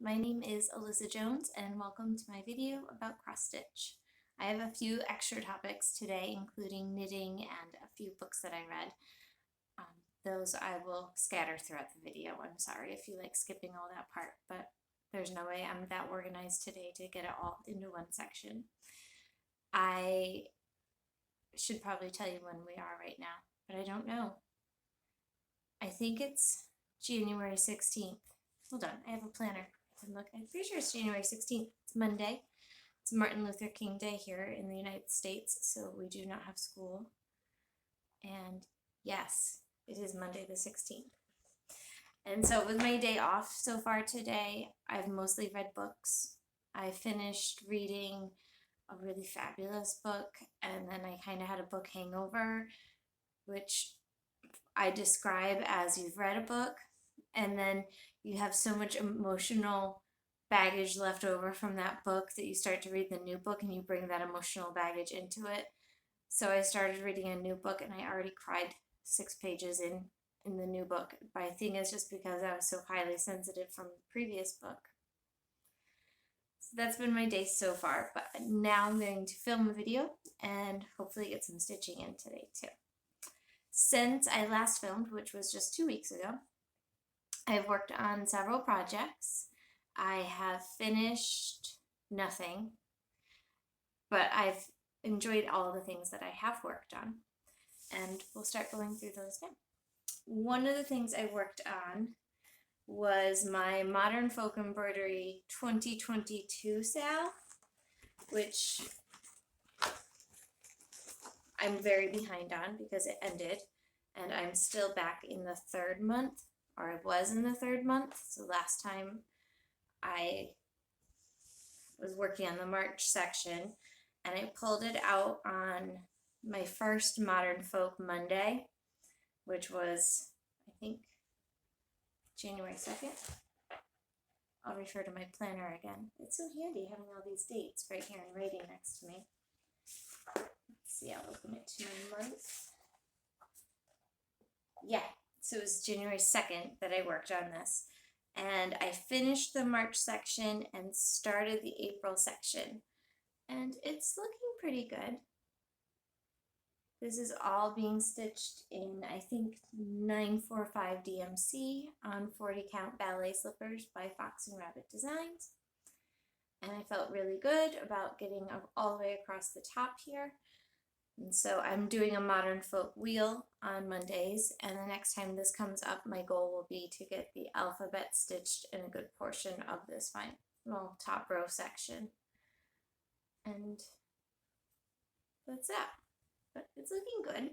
My name is Alyssa Jones and welcome to my video about cross stitch. I have a few extra topics today, including knitting and a few books that I read. Those I will scatter throughout the video. I'm sorry if you like skipping all that part, but there's no way I'm that organized today to get it all into one section. I should probably tell you when we are right now, but I don't know. I think it's January 16th. Hold on, I have a planner. Look, I'm pretty sure it's January 16th. It's Monday. It's Martin Luther King Day here in the United States, so we do not have school. And yes, it is Monday the 16th. And so with my day off so far today, I've mostly read books. I finished reading a really fabulous book, and then I kind of had a book hangover, which I describe as you've read a book, and then you have so much emotional baggage left over from that book that you start to read the new book and you bring that emotional baggage into it. So I started reading a new book and I already cried 6 pages in the new book. But I think it's just because I was so highly sensitive from the previous book. So that's been my day so far, but now I'm going to film a video and hopefully get some stitching in today too. Since I last filmed, which was just 2 weeks ago, I've worked on several projects. I have finished nothing, but I've enjoyed all the things that I have worked on, and we'll start going through those now. One of the things I worked on was my Modern Folk Embroidery 2022 sale, which I'm very behind on because it ended, and I'm still back in the 3rd month, or I was in the 3rd month. So last time I was working on the March section and I pulled it out on my first Modern Folk Monday, which was, I think, January 2nd. I'll refer to my planner again. It's so handy having all these dates right here in writing next to me. Let's see, I'll open it to my month. Yeah, so it was January 2nd that I worked on this. And I finished the March section and started the April section. And it's looking pretty good. This is all being stitched in, I think, 945 DMC on 40 count ballet slippers by Fox and Rabbit Designs. And I felt really good about getting all the way across the top here. And so I'm doing a Modern Folk wheel on Mondays, and the next time this comes up, my goal will be to get the alphabet stitched in a good portion of this final top row section. And that's that. But it's looking good.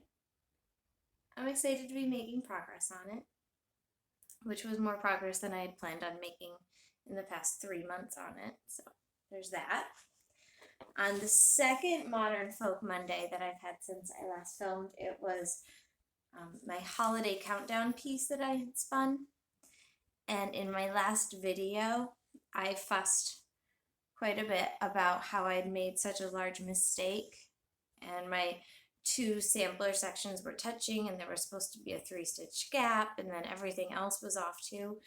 I'm excited to be making progress on it, which was more progress than I had planned on making in the past 3 months on it. So there's that. On the second Modern Folk Monday that I've had since I last filmed, it was my holiday countdown piece that I had spun. And in my last video, I fussed quite a bit about how I'd made such a large mistake. And my 2 sampler sections were touching, and there was supposed to be a 3-stitch gap, and then everything else was off too.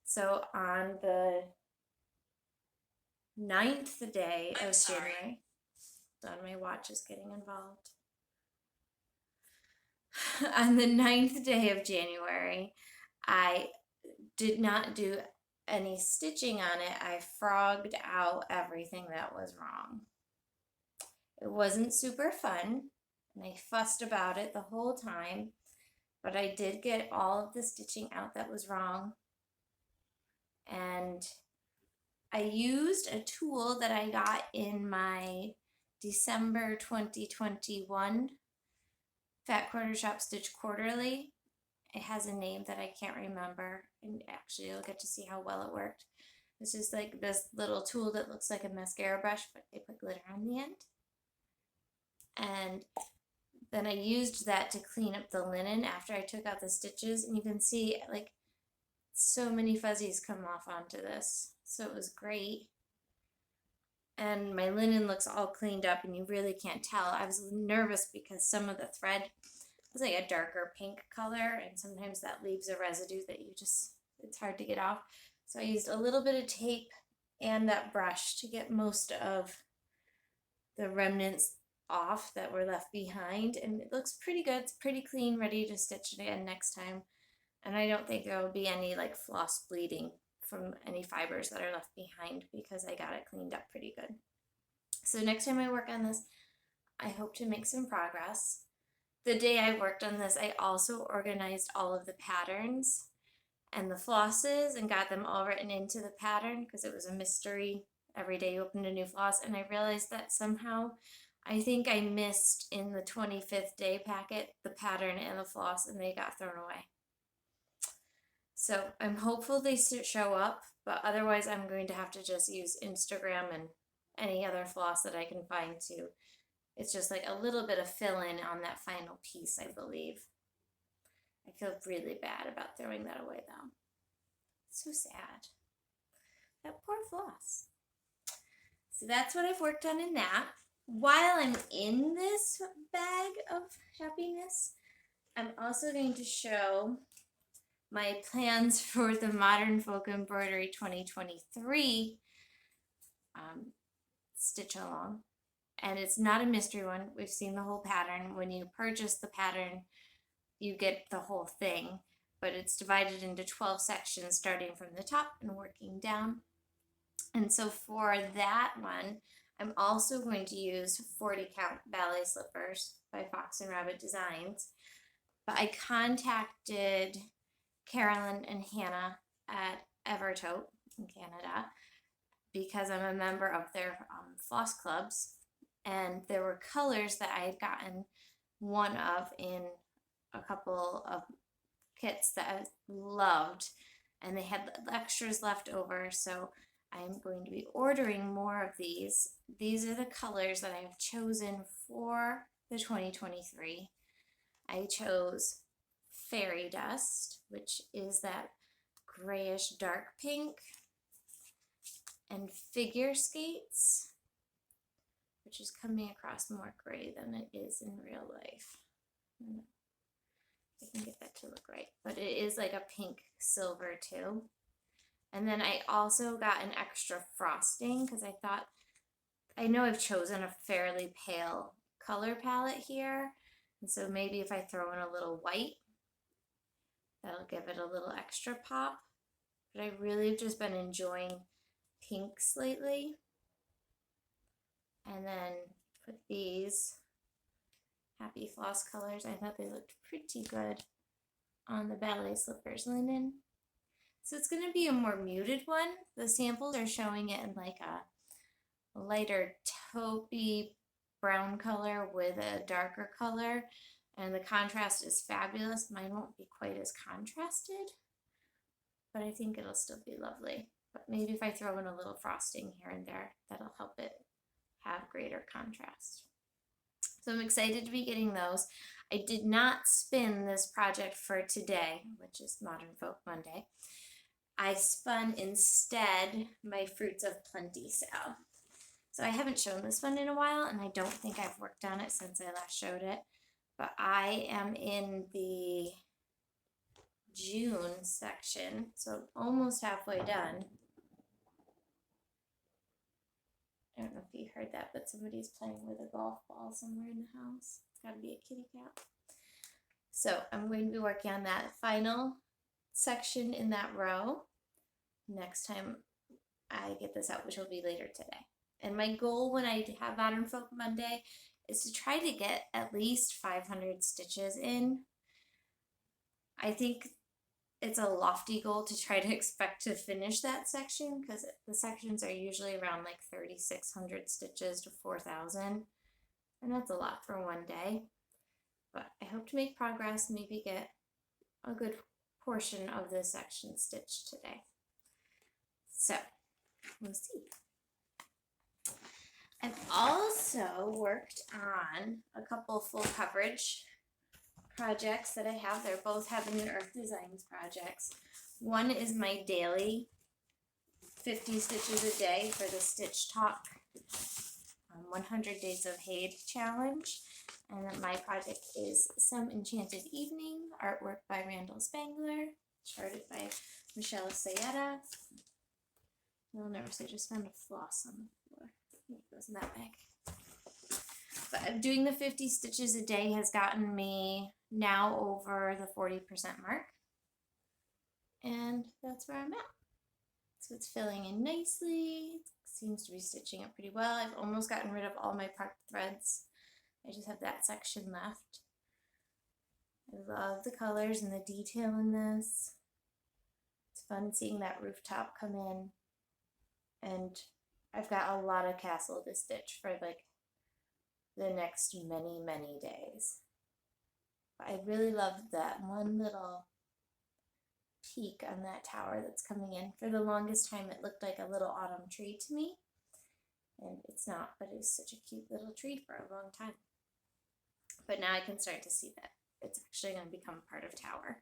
So on the 9th day of January, my watch is getting involved. On the 9th day of January, I did not do any stitching on it. I frogged out everything that was wrong. It wasn't super fun, and I fussed about it the whole time, but I did get all of the stitching out that was wrong. And I used a tool that I got in my December 2021 Fat Quarter Shop Stitch Quarterly. It has a name that I can't remember, and actually you'll get to see how well it worked. It's just like this little tool that looks like a mascara brush, but they put glitter on the end. And then I used that to clean up the linen after I took out the stitches, and you can see like so many fuzzies come off onto this. So it was great. And my linen looks all cleaned up, and you really can't tell. I was nervous because some of the thread was like a darker pink color, and sometimes that leaves a residue that it's hard to get off. So I used a little bit of tape and that brush to get most of the remnants off that were left behind, and it looks pretty good. It's pretty clean, ready to stitch it in next time. And I don't think there will be any like floss bleeding from any fibers that are left behind because I got it cleaned up pretty good. So next time I work on this, I hope to make some progress. The day I worked on this, I also organized all of the patterns and the flosses and got them all written into the pattern because it was a mystery. Every day you opened a new floss, and I realized that somehow I think I missed in the 25th day packet the pattern and the floss, and they got thrown away. So I'm hopeful they show up, but otherwise I'm going to have to just use Instagram and any other floss that I can find too. It's just like a little bit of fill-in on that final piece, I believe. I feel really bad about throwing that away though. So sad. That poor floss. So that's what I've worked on in that. While I'm in this bag of happiness, I'm also going to show my plans for the Modern Folk Embroidery 2023 stitch along. And it's not a mystery one. We've seen the whole pattern. When you purchase the pattern, you get the whole thing, but it's divided into 12 sections starting from the top and working down. And so for that one, I'm also going to use 40 count ballet slippers by Fox and Rabbit Designs. But I contacted Carolyn and Hannah at Evertote in Canada because I'm a member of their floss clubs, and there were colors that I had gotten one of in a couple of kits that I loved, and they had extras left over, so I'm going to be ordering more of these. These are the colors that I have chosen for the 2023. I chose Fairy Dust, which is that grayish dark pink, and Figure Skates, which is coming across more gray than it is in real life. I can get that to look right, but it is like a pink silver too. And then I also got an extra frosting because I thought, I know I've chosen a fairly pale color palette here, and so maybe if I throw in a little white, that'll give it a little extra pop. But I really have just been enjoying pinks lately. And then put these Happy Floss colors. I thought they looked pretty good on the ballet slippers linen. So it's going to be a more muted one. The samples are showing it in like a lighter taupey brown color with a darker color, and the contrast is fabulous. Mine won't be quite as contrasted, but I think it'll still be lovely. But maybe if I throw in a little frosting here and there, that'll help it have greater contrast. So I'm excited to be getting those. I did not spin this project for today, which is Modern Folk Monday. I spun instead my Fruits of Plenty sale. So I haven't shown this one in a while, and I don't think I've worked on it since I last showed it, but I am in the June section, so almost halfway done. I don't know if you heard that, but somebody's playing with a golf ball somewhere in the house. It's got to be a kitty cat. So I'm going to be working on that final section in that row next time I get this out, which will be later today. And my goal when I have Modern Folk Monday is to try to get at least 500 stitches in. I think it's a lofty goal to try to expect to finish that section because the sections are usually around like 3,600 stitches to 4,000, and that's a lot for one day. But I hope to make progress, maybe get a good portion of this section stitched today. So we'll see. I've also worked on a couple full coverage projects that I have. They're both Heaven and Earth Designs projects. One is my daily 50 stitches a day for the Stitch Talk 100 Days of Hade challenge. And then my project is Some Enchanted Evening, artwork by Randall Spangler, charted by Michelle Sayetta. I'll never say, just found a floss on the floor. It goes in that bag. But doing the 50 stitches a day has gotten me now over the 40% mark. And that's where I'm at. So it's filling in nicely. It seems to be stitching up pretty well. I've almost gotten rid of all my parked threads. I just have that section left. I love the colors and the detail in this. It's fun seeing that rooftop come in. And I've got a lot of castle to stitch for like the next many days. But I really love that one little peak on that tower that's coming in. For the longest time it looked like a little autumn tree to me, and it's not, but it was such a cute little tree for a long time. But now I can start to see that it's actually going to become part of tower.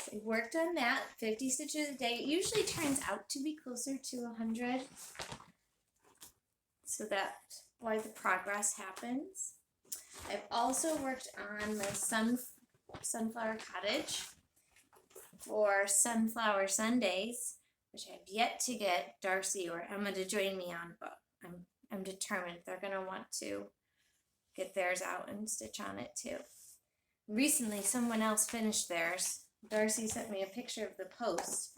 So I worked on that 50 stitches a day. It usually turns out to be closer to 100, so that's why the progress happens. I've also worked on the Sunflower Cottage for Sunflower Sundays, which I've yet to get Darcy or Emma to join me on, but I'm determined they're going to want to get theirs out and stitch on it too. Recently, someone else finished theirs. Darcy sent me a picture of the post.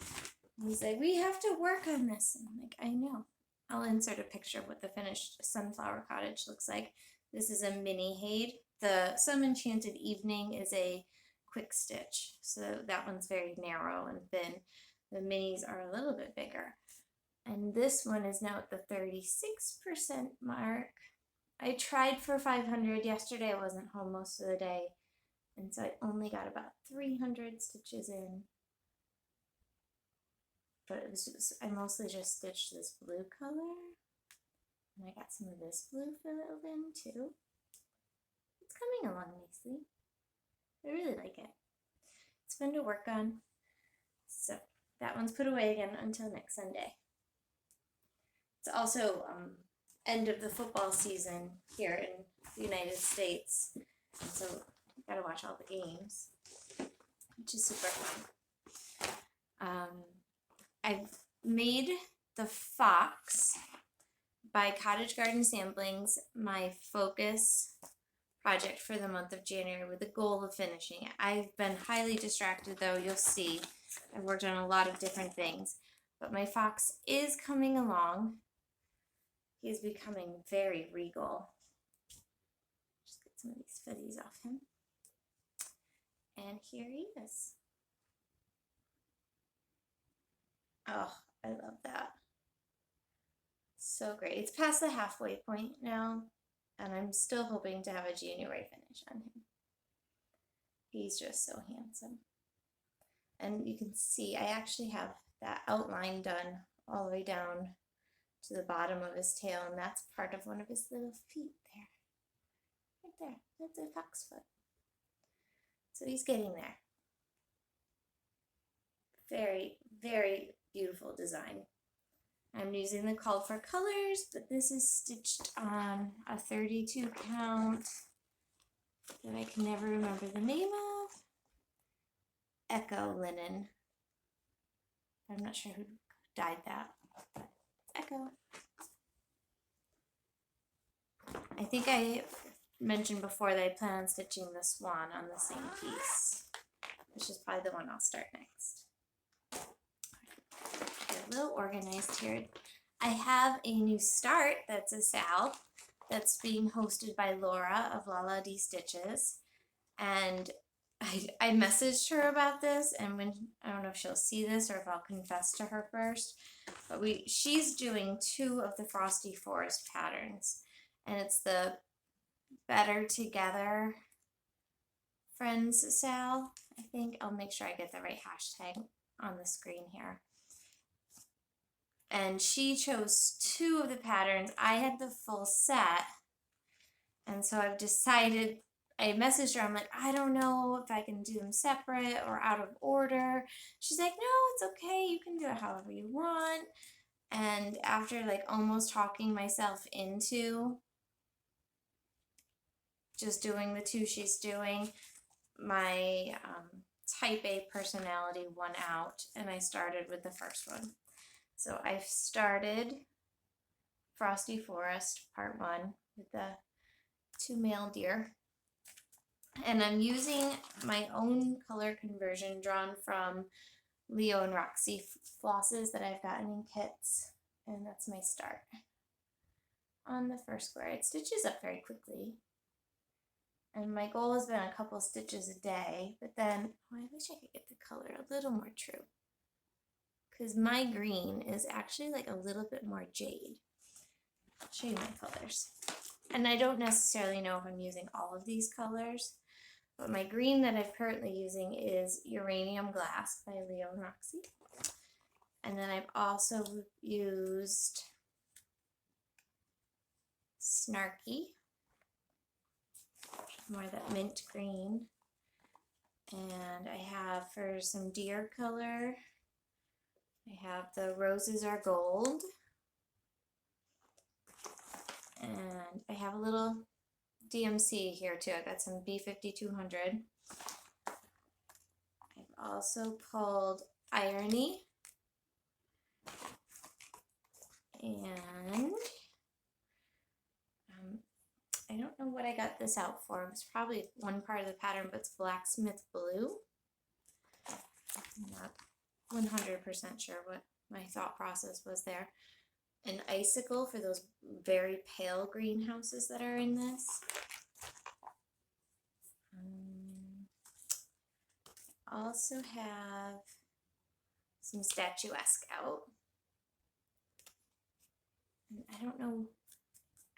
He's like, we have to work on this. And I'm like, I know. I'll insert a picture of what the finished Sunflower Cottage looks like. This is a mini Haid. The Some Enchanted Evening is a quick stitch, so that one's very narrow and thin. The minis are a little bit bigger, and this one is now at the 36% mark. I tried for 500 yesterday. I wasn't home most of the day, and so I only got about 300 stitches in, but it was just, I mostly just stitched this blue color, and I got some of this blue filled in too. It's coming along nicely. I really like it. It's fun to work on. So that one's put away again until next Sunday. It's also end of the football season here in the United States, and so I've got to watch all the games, which is super fun. I've made the Fox by Cottage Garden Samplings my focus project for the month of January, with the goal of finishing it. I've been highly distracted though, you'll see. I've worked on a lot of different things, but my Fox is coming along. He is becoming very regal. Just get some of these fuzzies off him. And here he is. Oh, I love that. So great. It's past the halfway point now, and I'm still hoping to have a January finish on him. He's just so handsome. And you can see I actually have that outline done all the way down to the bottom of his tail, and that's part of one of his little feet there. Right there. That's a fox foot. So he's getting there. Very, very beautiful design. I'm using the call for colors, but this is stitched on a 32 count that I can never remember the name of. Echo linen. I'm not sure who dyed that, but Echo. I think I mentioned before that I plan on stitching the swan on the same piece, which is probably the one I'll start next. A little organized here. I have a new start that's a sal that's being hosted by Laura of LiQWYD Stitches, and I messaged her about this, and when I don't know if she'll see this or if I'll confess to her first, but she's doing 2 of the Frosty Forest patterns, and it's the Better Together Friends sal. I think I'll make sure I get the right hashtag on the screen here. And she chose 2 of the patterns. I had the full set, and so I've decided, I messaged her, I'm like, I don't know if I can do them separate or out of order. She's like, no, it's okay, you can do it however you want. And after like almost talking myself into just doing the 2 she's doing, my type A personality one out, and I started with the first one. So I've started Frosty Forest Part 1 with the 2 male deer. And I'm using my own color conversion drawn from Leo and Roxy flosses that I've gotten in kits. And that's my start. On the first square, it stitches up very quickly. And my goal has been a couple stitches a day, but then, oh, I wish I could get the color a little more true. Because my green is actually like a little bit more jade. I'll show you my colors. And I don't necessarily know if I'm using all of these colors, but my green that I'm currently using is Uranium Glass by Leo and Roxy. And then I've also used Snarky, more that mint green. And I have, for some deer color, I have the Roses Are Gold. And I have a little DMC here too. I've got some B5200. I've also pulled Irony. And I don't know what I got this out for. It's probably one part of the pattern, but it's Blacksmith Blue. I'm not 100% sure what my thought process was there. An Icicle for those very pale greenhouses that are in this. Also have some Statuesque out. And I don't know,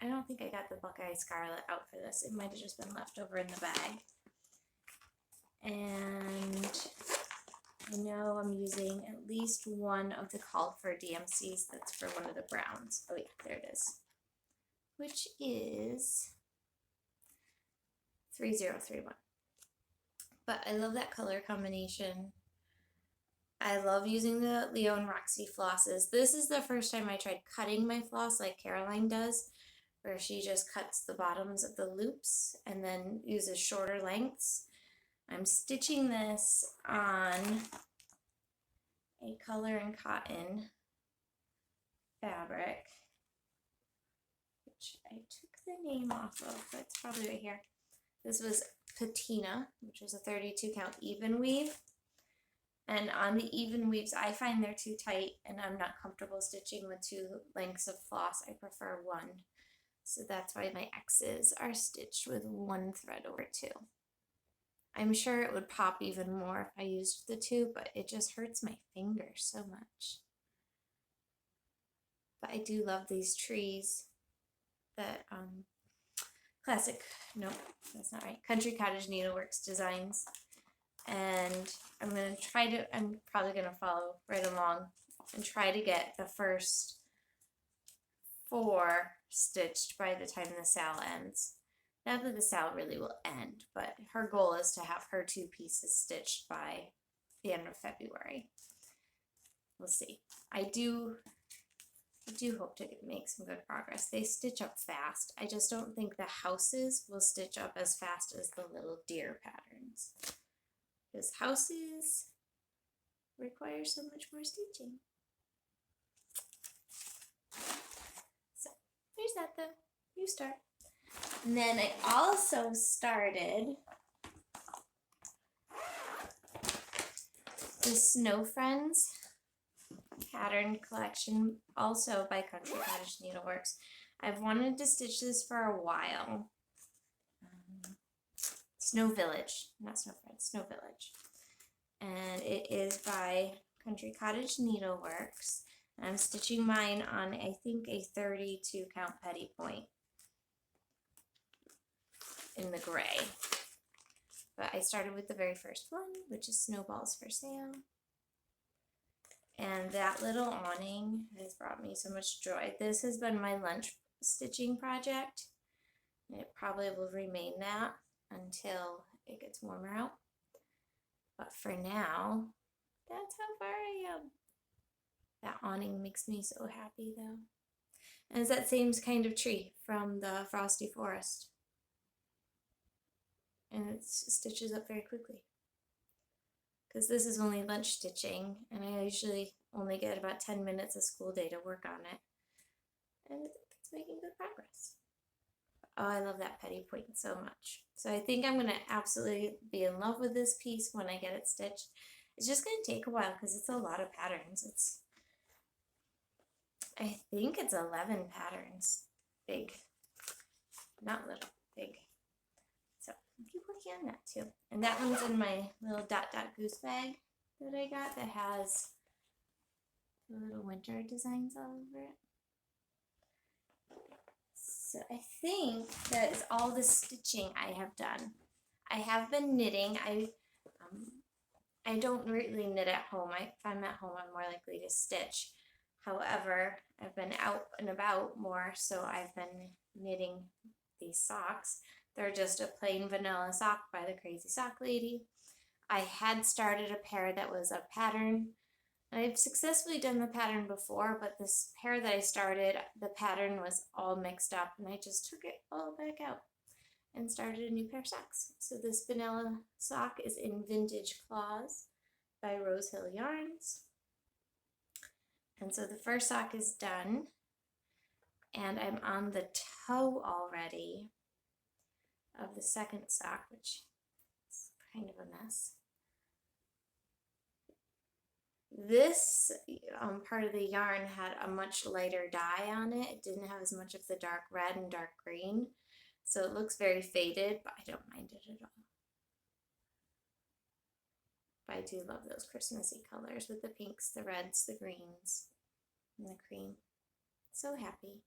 I don't think I got the Buckeye Scarlet out for this. It might have just been left over in the bag. And I know I'm using at least one of the called for DMCs that's for one of the browns. Oh yeah, there it is. Which is 3031. But I love that color combination. I love using the Leo and Roxy flosses. This is the first time I tried cutting my floss like Caroline does, where she just cuts the bottoms of the loops and then uses shorter lengths. I'm stitching this on a color and cotton fabric, which I took the name off of, but it's probably right here. This was Patina, which is a 32 count even weave. And on the even weaves, I find they're too tight and I'm not comfortable stitching with 2 lengths of floss. I prefer 1. So that's why my X's are stitched with 1 thread over 2. I'm sure it would pop even more if I used the 2, but it just hurts my fingers so much. But I do love these trees that classic, no, that's not right, Country Cottage Needleworks designs. And I'm probably going to follow right along and try to get the first 4 stitched by the time the sale ends. Not that the sale really will end, but her goal is to have her 2 pieces stitched by the end of February. We'll see. I do hope to make some good progress. They stitch up fast. I just don't think the houses will stitch up as fast as the little deer patterns. Because houses require so much more stitching. So, there's that though. You start. And then I also started the Snow Friends pattern collection, also by Country Cottage Needleworks. I've wanted to stitch this for a while. Snow Village, not Snow Friends, Snow Village. And it is by Country Cottage Needleworks. I'm stitching mine on, I think, a 32 count petty point in the gray. But I started with the very first one, which is Snowballs for Sale. And that little awning has brought me so much joy. This has been my lunch stitching project. And it probably will remain that until it gets warmer out. But for now, that's how far I am. That awning makes me so happy though. And it's that same kind of tree from the Frosty Forest. And it stitches up very quickly. because this is only lunch stitching, and I usually only get about 10 minutes a school day to work on it. And it's making good progress. Oh, I love that petty point so much. So I think I'm going to absolutely be in love with this piece when I get it stitched. It's just going to take a while because it's a lot of patterns. I think it's 11 patterns. Big. Not little, big. So I'll keep working on that too. And that one's in my little dot goose bag that I got that has the little winter designs all over it. So I think that is all the stitching I have done. I have been knitting. I don't really knit at home. If I'm at home, I'm more likely to stitch. However, I've been out and about more, so I've been knitting these socks. They're just a plain vanilla sock by the Crazy Sock Lady. I had started a pair that was a pattern. I've successfully done the pattern before, but this pair that I started, the pattern was all mixed up, and I just took it all back out and started a new pair of socks. So this vanilla sock is in Vintage Claws by Rose Hill Yarns. And so the first sock is done, and I'm on the toe already of the second sock, which is kind of a mess. This part of the yarn had a much lighter dye on it. It didn't have as much of the dark red and dark green, so it looks very faded, but I don't mind it at all. But I do love those Christmassy colors with the pinks, the reds, the greens, and the cream. So happy.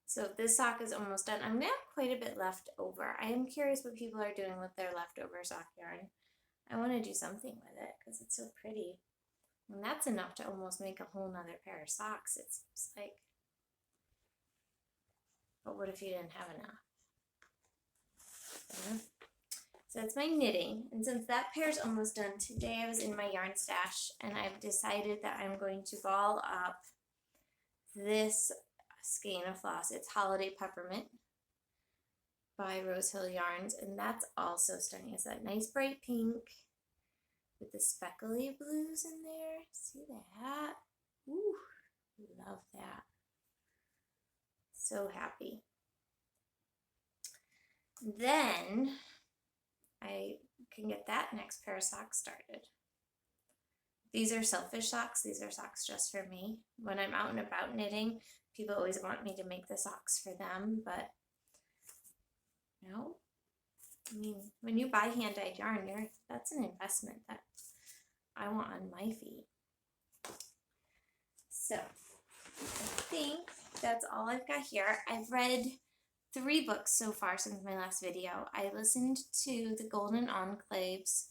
So this sock is almost done. I'm going to have quite a bit left over. I am curious what people are doing with their leftover sock yarn. I want to do something with it because it's so pretty. And that's enough to almost make a whole nother pair of socks, it seems like. But what if you didn't have enough? Yeah. So that's my knitting. And since that pair's almost done, today I was in my yarn stash and I've decided that I'm going to ball up this skein of floss. It's Holiday Peppermint by Rose Hill Yarns, and that's also stunning. It's that nice bright pink with the speckly blues in there. See that? Ooh, love that. So happy. Then I can get that next pair of socks started. These are selfish socks. These are socks just for me. When I'm out and about knitting, people always want me to make the socks for them, but no. I mean, when you buy hand-dyed yarn, that's an investment that I want on my feet. So I think that's all I've got here. I've read 3 books so far since my last video. I listened to The Golden Enclaves,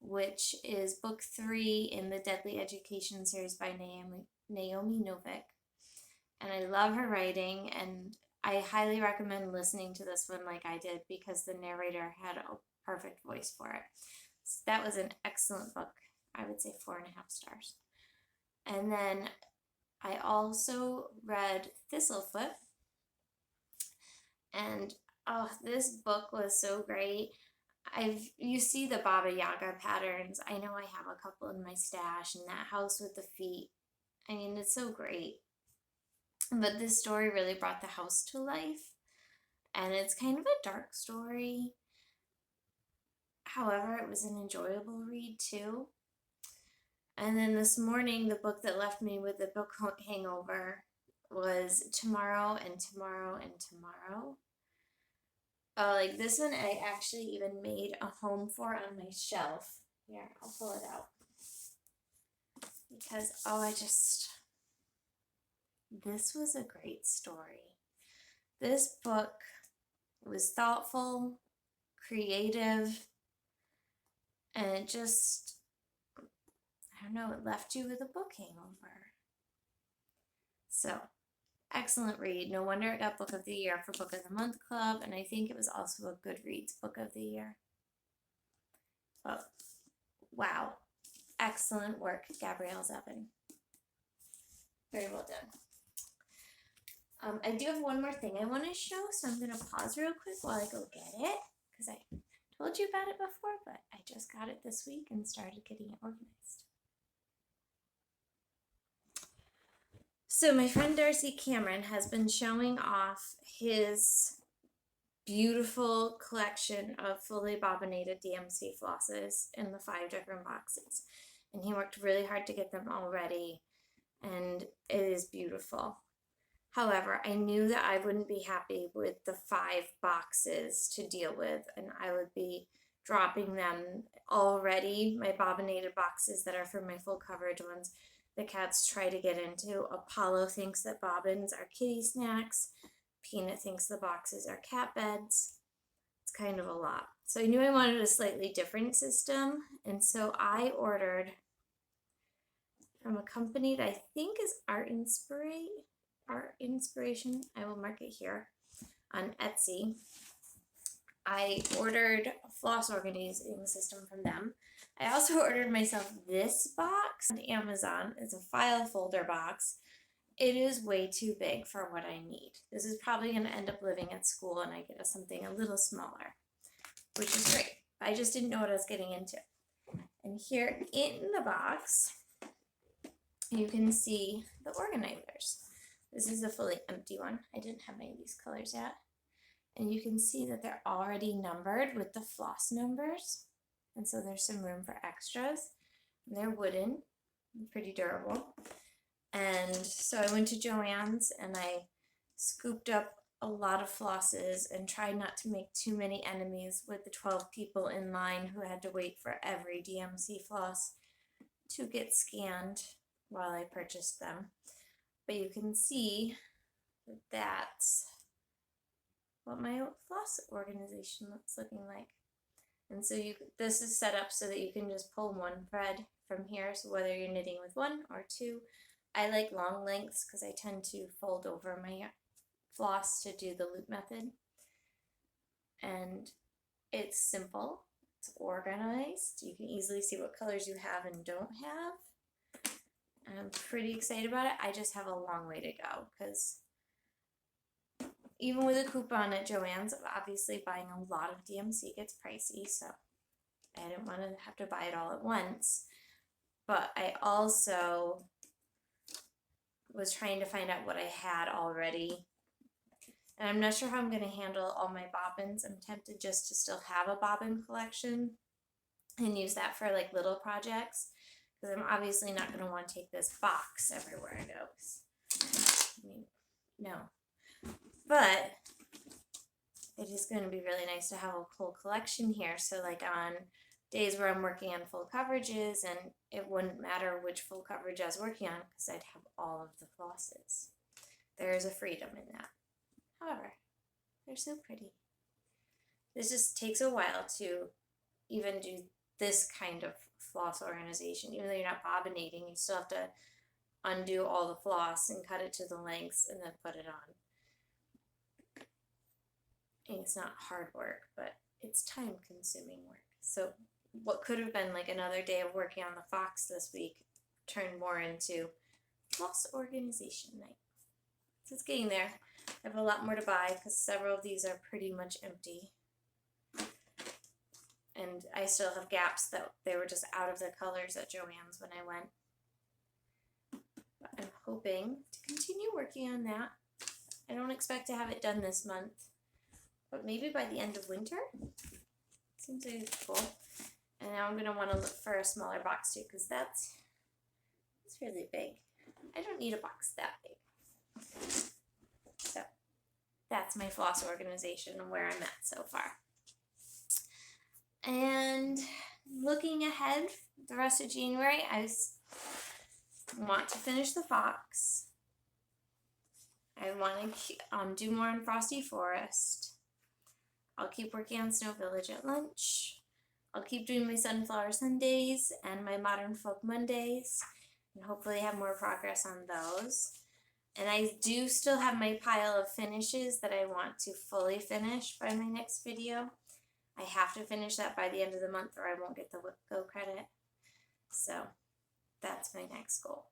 which is book 3 in the Deadly Education series by Naomi Novik. And I love her writing, and I highly recommend listening to this one like I did because the narrator had a perfect voice for it. So that was an excellent book. I would say 4.5 stars. And then I also read Thistlefoot. And oh, this book was so great. You see the Baba Yaga patterns. I know I have a couple in my stash, and that house with the feet. I mean, it's so great. But this story really brought the house to life. And it's kind of a dark story. However, it was an enjoyable read too. And then this morning, the book that left me with the book hangover was Tomorrow and Tomorrow and Tomorrow. Like this one, I actually even made a home for on my shelf. Here, I'll pull it out. Because, this was a great story. This book was thoughtful, creative, and it just, I don't know, it left you with a book hangover. So, excellent read. No wonder it got Book of the Year for Book of the Month Club, and I think it was also a Goodreads Book of the Year. But, wow. Excellent work, Gabrielle Zevin. Very well done. I do have one more thing I want to show, so I'm going to pause real quick while I go get it, because I told you about it before, but I just got it this week and started getting it organized. So my friend Darcy Cameron has been showing off his beautiful collection of fully bobbinated DMC flosses in the 5 different boxes. And he worked really hard to get them all ready, and it is beautiful. However, I knew that I wouldn't be happy with the 5 boxes to deal with, and I would be dropping them already, my bobbinated boxes that are for my full coverage ones. The cats try to get into. Apollo thinks that bobbins are kitty snacks. Peanut thinks the boxes are cat beds. It's kind of a lot. So I knew I wanted a slightly different system, and so I ordered from a company that I think is Art Inspiration. I will mark it here on Etsy. I ordered a floss organizing system from them. I also ordered myself this box on Amazon. It's a file folder box. It is way too big for what I need. This is probably going to end up living at school and I get something a little smaller, which is great. I just didn't know what I was getting into. And here in the box, you can see the organizers. This is a fully empty one. I didn't have any of these colors yet. And you can see that they're already numbered with the floss numbers. And so there's some room for extras. And they're wooden, pretty durable. And so I went to Joann's and I scooped up a lot of flosses and tried not to make too many enemies with the 12 people in line who had to wait for every DMC floss to get scanned while I purchased them. But you can see that that's what my floss organization looks looking like. And so this is set up so that you can just pull one thread from here. So whether you're knitting with 1 or 2, I like long lengths because I tend to fold over my floss to do the loop method. And it's simple, it's organized. You can easily see what colors you have and don't have. I'm pretty excited about it. I just have a long way to go because even with a coupon at Joann's, obviously buying a lot of DMC gets pricey, so I didn't want to have to buy it all at once. But I also was trying to find out what I had already. And I'm not sure how I'm going to handle all my bobbins. I'm tempted just to still have a bobbin collection and use that for like little projects, because I'm obviously not going to want to take this box everywhere I go. I mean, no. But it is going to be really nice to have a whole collection here. So like on days where I'm working on full coverages, and it wouldn't matter which full coverage I was working on because I'd have all of the flosses. There is a freedom in that. However, they're so pretty. This just takes a while to even do this kind of floss organization. Even though you're not bobbinating, you still have to undo all the floss and cut it to the lengths and then put it on. And it's not hard work, but it's time-consuming work. So what could have been like another day of working on the fox this week turned more into floss organization night. So it's getting there. I have a lot more to buy because several of these are pretty much empty. And I still have gaps that they were just out of the colors at Joann's when I went. But I'm hoping to continue working on that. I don't expect to have it done this month, but maybe by the end of winter. Seems like it's cool. And now I'm going to want to look for a smaller box too, because it's really big. I don't need a box that big. So that's my floss organization and where I'm at so far. And looking ahead, the rest of January, I want to finish the fox. I want to do more on Frosty Forest. I'll keep working on Snow Village at lunch. I'll keep doing my Sunflower Sundays and my Modern Folk Mondays, and hopefully have more progress on those. And I do still have my pile of finishes that I want to fully finish by my next video. I have to finish that by the end of the month or I won't get the WIPGO credit. So that's my next goal.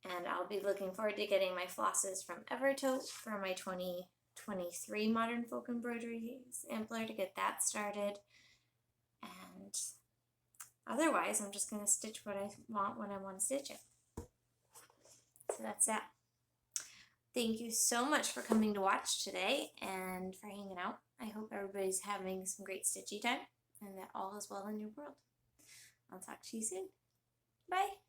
And I'll be looking forward to getting my flosses from Evertote for my 2020 23 Modern Folk Embroidery sampler to get that started. And otherwise, I'm just going to stitch what I want when I want to stitch it. So that's that. Thank you so much for coming to watch today and for hanging out. I hope everybody's having some great stitchy time and that all is well in your world. I'll talk to you soon. Bye.